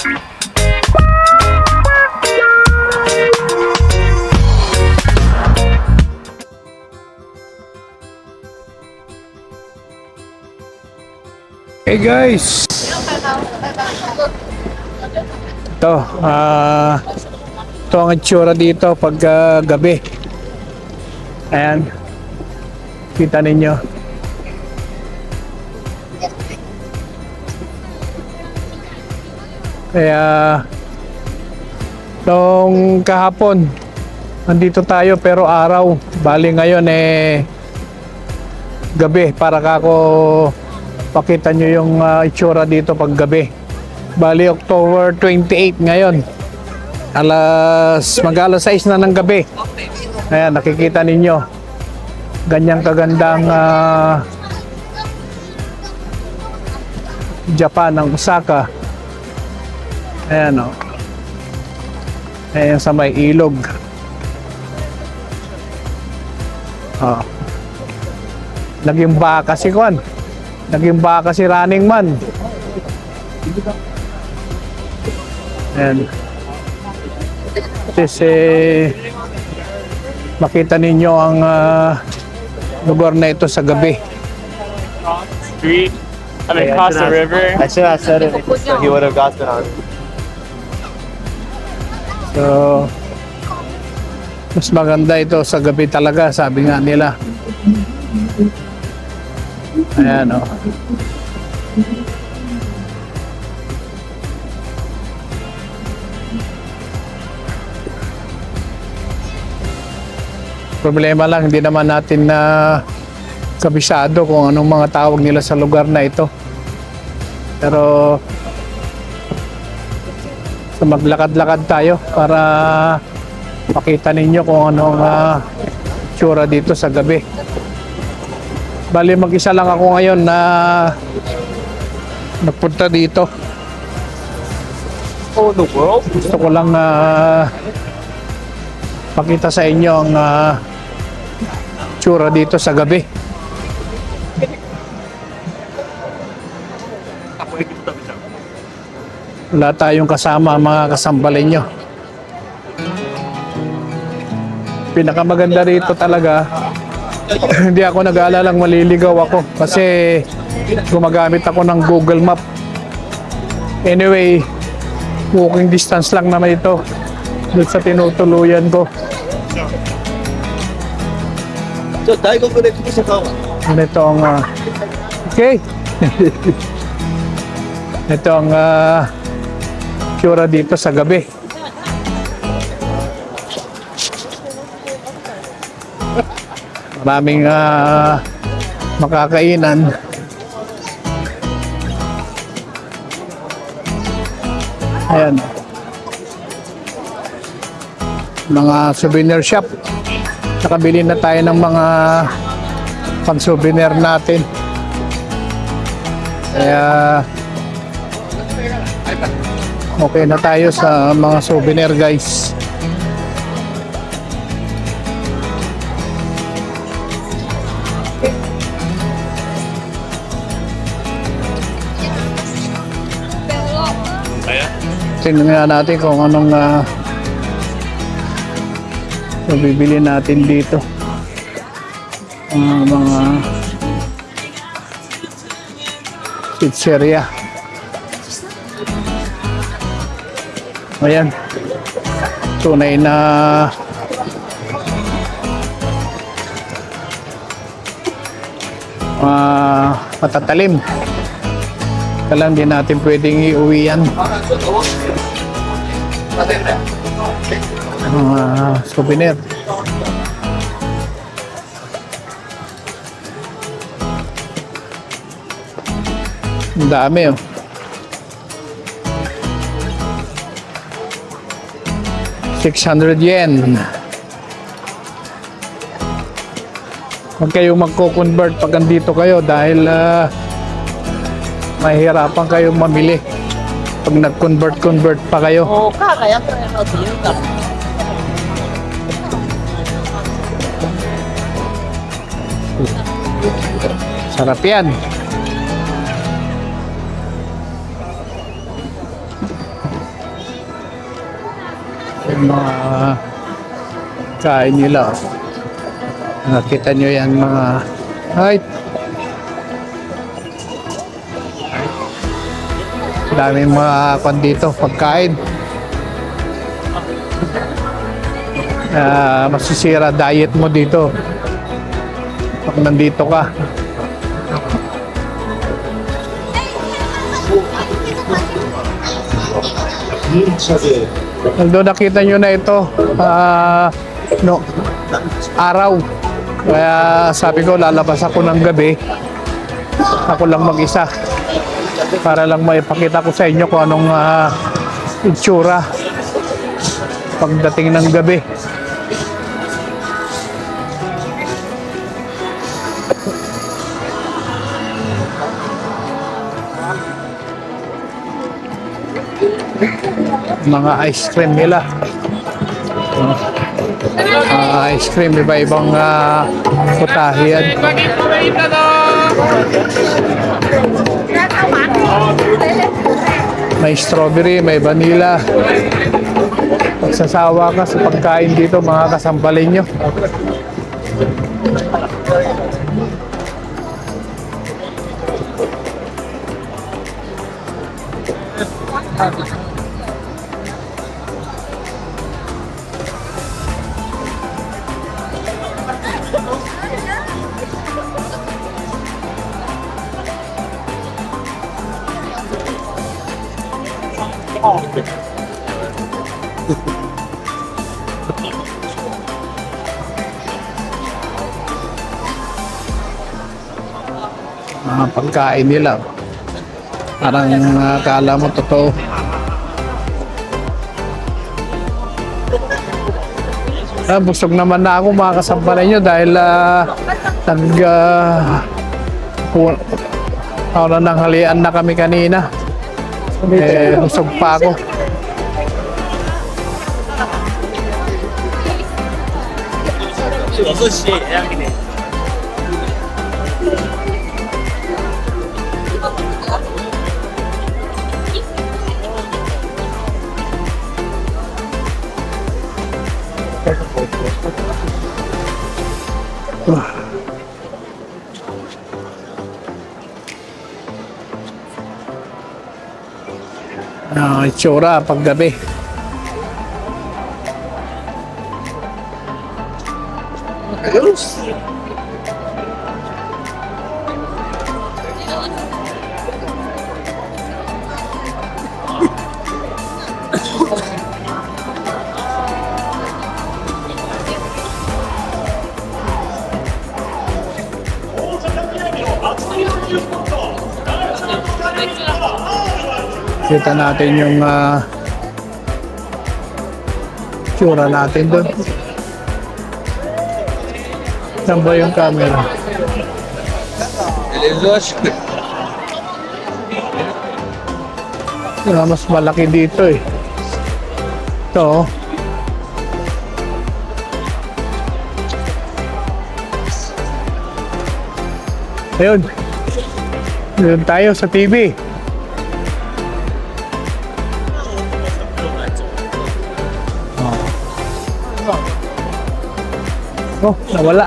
Hey guys, ito ito ang itsura dito pag gabi. Ayan, kita ninyo. Kaya nung kahapon nandito tayo pero araw, bali ngayon gabi para kako pakita nyo yung itsura dito pag gabi. Bali October 28 ngayon, mag-alas 6 na ng gabi. Ayan, nakikita ninyo ganyang kagandang Japan ng Osaka. Ayan o, ayan sa may ilog. Naging baka si Kwan, naging baka si Running Man. Ayan. This makita ninyo ang lugar na ito sa gabi. Street. I mean, across the river. I should have said it, so he would have gotten on. So, mas maganda ito sa gabi talaga, sabi nga nila. Ayan o. Problema lang, hindi naman natin na kabisado kung anong mga tawag nila sa lugar na ito. Pero so maglakad-lakad tayo para makita ninyo kung anong tsura dito sa gabi. Bali mag-isa lang ako ngayon na nagpunta dito. Oh, the world? Gusto ko lang pakita sa inyo ang tsura dito sa gabi. Wala tayong kasama, mga kasambalin nyo. Pinakamaganda rito talaga, hindi ako nag-aalalang maliligaw ako kasi gumagamit ako ng Google Map. Anyway, walking distance lang naman ito doon sa tinutuluyan ko. So, dahil ko connect ko sa kawa. Ito ang okay. Ito ang tsura dito sa gabi. Maraming makakainan. Ayan. Mga souvenir shop. Nakabili na tayo ng mga pang-souvenir natin. Kaya okay na tayo sa mga souvenir, guys. Tingnan nga natin kung anong bibili natin dito. Mga pizzeria. Ayan. Tunay na matatalim. Kailangan din natin pwedeng iuwi yan. Souvenir. Ang dami oh. ₱600. Huwag kayong magko-convert pag andito kayo dahil mahihirapan kayong mamili pag nag-convert pa kayo. Oh, kaya tayo na. Sarap yan. mga kain nila. Nakita nyo yan mga height. Daming mga kwan dito, pagkain. Masisira diet mo dito pag nandito ka. Although nakita nyo na ito, no, araw. Kaya sabi ko lalabas ako ng gabi. Ako lang mag-isa. Para lang maipakita ko sa inyo kung anong itsura pagdating ng gabi. Mga ice cream nila. Ice cream, iba-ibang putahe yan. May strawberry, may vanilla. Pagsasawa ka sa pagkain dito, mga kasampalin nyo. Mga pagkain nila. Parang akala mo totoo. Busog naman na ako mga kasampalay nyo dahil ng halian na kami kanina. Busog pa ako. Itsura paggabi. Kita natin yung tsura natin doon. Saan ba yung camera? Mas malaki dito eh. Ito. Ayun. Ayun tayo sa TV. Oh, nawala.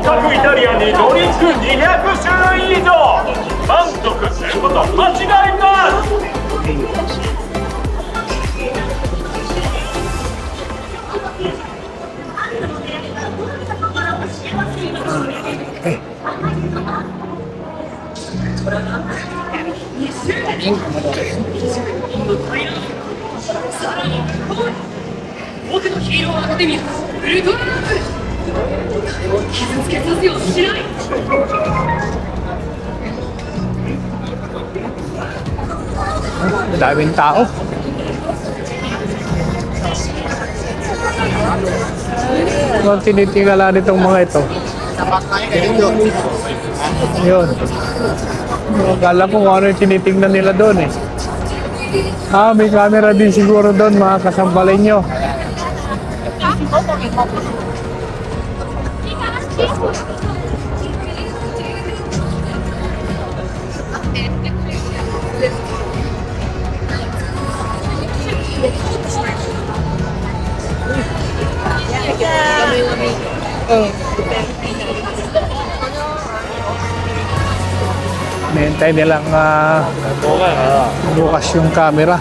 各イタリアンにドリンク200種類以上満足すること間違います。僕のヒーローアカデミアウルトラランプ傷つけさせようしない。Daming tao. Ano tinitingala nitong mga ito? Yun. Akala ko kung ano yung tinitingnan nila doon eh. May camera din siguro doon mga kasampalay nyo. Nihintay nilang bukas yung camera.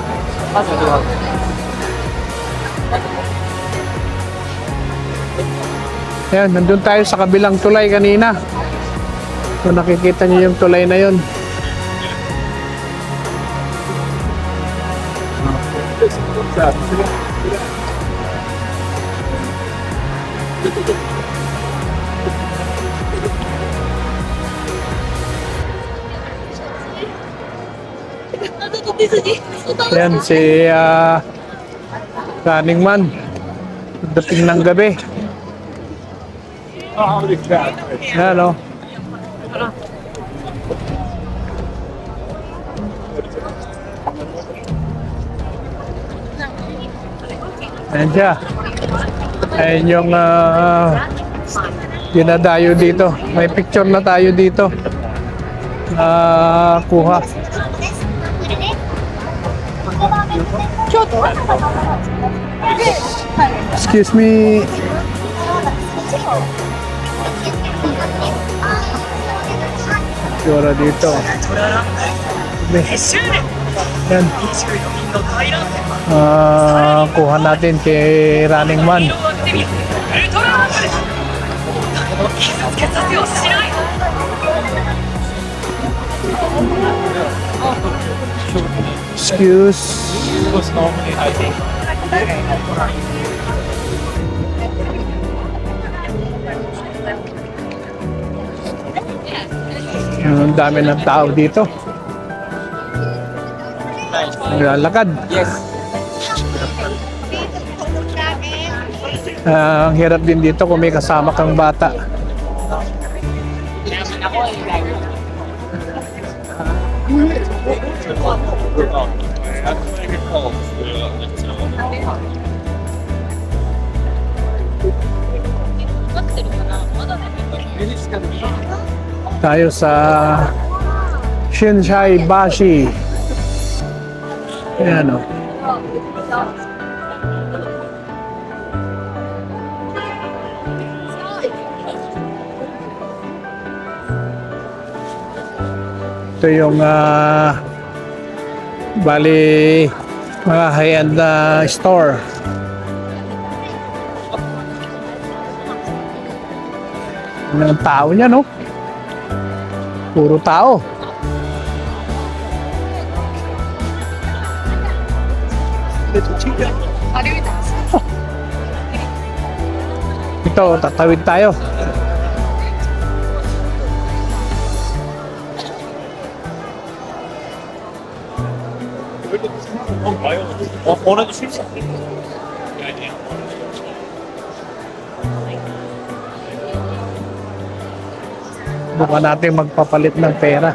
Ayan, nandun tayo sa kabilang tulay kanina. So nakikita niyo yung tulay na yun. Ayan, si Running Man. Dating ng gabi. Ayan, o. Ayan siya. Ayan yung dinadayo dito. May picture na tayo dito. Kuha. Excuse me. Picture dito. Yan. Kuha natin kay Running Man. Excuse. Ang dami ng tao dito. Naglalakad. Ang hirap din dito kung may kasama kang bata. Tayo sa Shinsai Bashi. Ayan o. Ito yung bali mga high-end store. Ano ang tao niya, no? Puro tao. Ito, tatawid tayo. Bukan natin magpapalit ng pera.